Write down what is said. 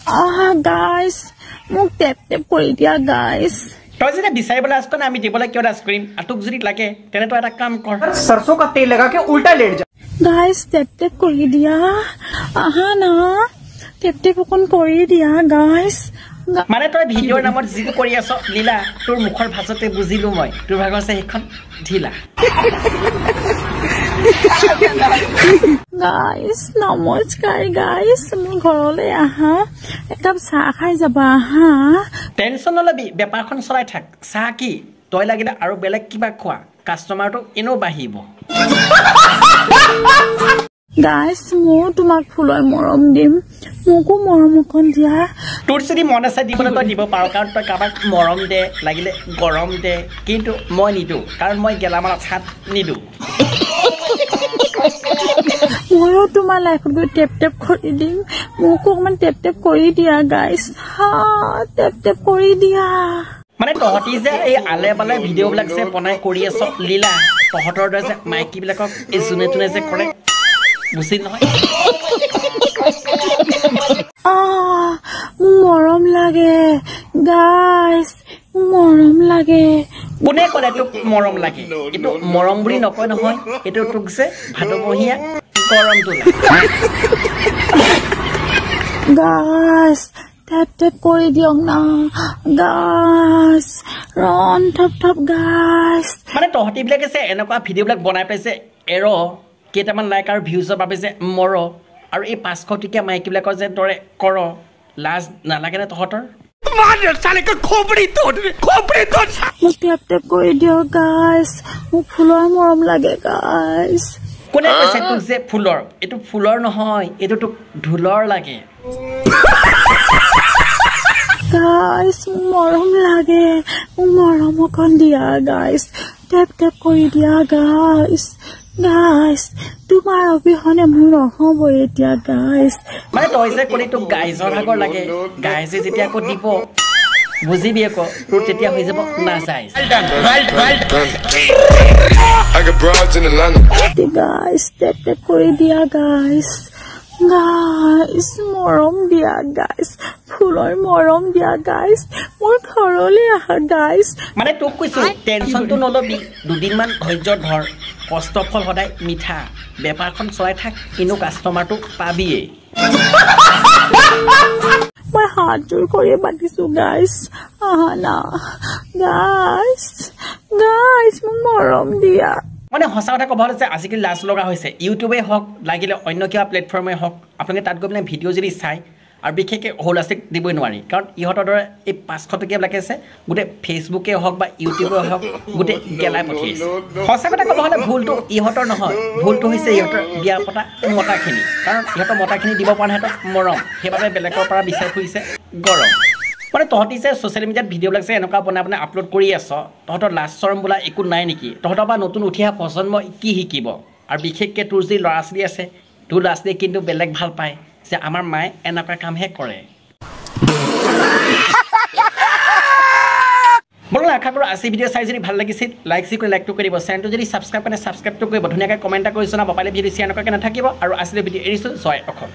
guys মোক tap tap কৰি দিয়া গাইস তই যদি বিচাৰিবলৈ আছ না আমি দিবলৈ কিয় ডাস কৰিম আৰু তোক যদি লাগে তেনে তই এটা কাম কৰ सरसों का तेल लगा के उल्टा लेट जा गाइस टेप टेप কৰি দিয়া না টেপ টেপ অকন কৰি দিয়া গাইস মানে তই ভিডিঅ'ৰ নামত যিটো কৰি আছ লীলা তোৰ মুখৰ ভাষাতে বুজিলো মই তোৰ ভাগ আছে সেইখন ঢিলা গাইস নমস্কাৰ গাইস মোৰ ঘৰলৈ আহা একাপ চাহ খাই যাবা আহা টেনচন নলবি বেপাৰখন চলাই থাক চাহ কি তই লাগিলে আৰু বেলেগ কিবা খোৱা কাষ্টমাৰটো এনেও বাঢ়িব গাইস মই তোমাক ফুলৰ মৰম দিম মোকো মৰম অকণ দিয়া তোৰ যদি মন আছে দিবলৈ তই দিব পাৰ কাৰণ তই কাৰোবাক মৰম দে লাগিলে গৰম দে কিন্তু মই নিদো কাৰণ মই গেলামালত হাত নিদো ময়ো তোমাৰ লাইফত গৈ টেপ টেপ কৰি দিম মোকো অকমান টেপ টেপ কৰি দিয়া গাইস হা টেপ টেপ কৰি দিয়া মানে তহঁতি যে এই আলে বালে ভিডিঅ'বিলাক যে বনাই কৰি আছ লীলা তহঁতৰ দৰে যে মাইকীবিলাকক এই যোনে তোনে যে কৰে বুজি নহয় মৰম লাগে গাইস মৰম লাগে কোনে ক'লে তোক মৰম লাগে এইটো মৰম বুলি নকয় নহয় এইটো তোক যে ভাদমহীয়া গৰমটো লাগে গাইস টেপ টেপ কৰি দিয়ক না গাইস ৰন থপ থপ গাইস মানে তহঁতিবিলাকে যে এনেকুৱা ভিডিঅ'বিলাক বনাই পাইছে এৰ কেইটামান লাইক আৰু ভিউজৰ বাবে যে মৰ আৰু এই 500 টকীয়া মাইকীবিলাকৰ যে দৰে কৰ লাজ নালাগে নে তহঁতৰ মোক টেপ টেপ কৰি দিয়ক গাইস মোক ফুলৰ মৰম লাগে গাইস কোনে কৈছে তোক যে ফুলৰ এইটো ফুলৰ নহয় এইটো তোক ঢোলৰ লাগে গাইস মৰম লাগে মৰম অকণ দিয়া গাইস টেপ টেপ কৰি দিয়া গাইস গাইস তোমাৰ অবিহনে মোৰ নহ'ব এতিয়া গাইস মানে তই যে ক'লি তোক গাইজৰ ভাগৰ লাগে গাইজে যেতিয়া আকৌ দিব বুজিবি আকৌ তোৰ তেতিয়া হৈ যাব নাযায় গাইস টেপ টেপ কৰি দিয়া গাইস গাইস মৰম দিয়া গাইস ফুলৰ মৰম দিয়া গাইস মোৰ ঘৰলৈ আহা গাইস মানে তোক কৈছো টেনচনটো নলবি দুদিনমান ধৈৰ্য ধৰ কষ্ট ফল সদায় মিঠা বেপাৰখন চলাই থাক কিনো কাষ্টমাৰটো পাবিয়ে মই হাত জোৰ কৰি মাতিছো গাইস আহা না গাইস গাইস মোক মৰম দিয়া মানে সঁচা কথা ক'ব হ'লে যে আজিকালি লাজ লগা হৈছে ইউটিউবে হওক লাগিলে অন্য কিবা প্লেটফৰ্মে হওক আপোনালোকে তাত গৈ পেলাই ভিডিঅ' যদি চাই আৰু বিশেষকৈ হোলাষ্টিক দিবই নোৱাৰি কাৰণ ইহঁতৰ দৰে এই 500 টকীয়াবিলাকে আছে গোটেই ফেচবুকে হওক বা ইউটিউবে হওক গোটেই গেলাই পঠিয়াইছে সঁচা কথা ক'ব হ'লে ভুলটো ইহঁতৰ নহয় ভুলটো হৈছে ইহঁতৰ বিয়া পতা মতাখিনি কাৰণ ইহঁতৰ মতাখিনি দিব পৰা নাই সিহঁতক মৰম সেইবাবে বেলেগৰ পৰা বিচাৰি ফুৰিছে গৰম মানে তহঁতি যে ছ'চিয়েল মিডিয়াত ভিডিঅ'বিলাক যে এনেকুৱা বনাই বনাই আপলোড কৰি আছ তহঁতৰ লাজ চৰম বোলা একো নাই নেকি তহঁতৰ পৰা নতুন উঠি অহা প্ৰজন্মই কি শিকিব আৰু বিশেষকৈ তোৰ যি ল'ৰা ছোৱালী আছে তোৰ ল'ৰা ছোৱালীয়ে কিন্তু বেলেগ ভাল পায় যে আমাৰ মায়ে এনেকুৱা কামহে কৰে বলক আশা কৰোঁ আজি ভিডিঅ' চাই যদি ভাল লাগিছিল লাইকটো কৰিব চেনেলটো যদি ছাবস্ক্ৰাইব কৰে ছাবস্ক্ৰাইবটো কৰিব ধুনীয়াকৈ কমেণ্ট এটা কৰি জনাব পাৰিলে ভিডিঅ' শ্বেয়াৰ নকৰাকৈ নাথাকিব আৰু আজিলৈ ভিডিঅ' এৰিছোঁ জয় অসম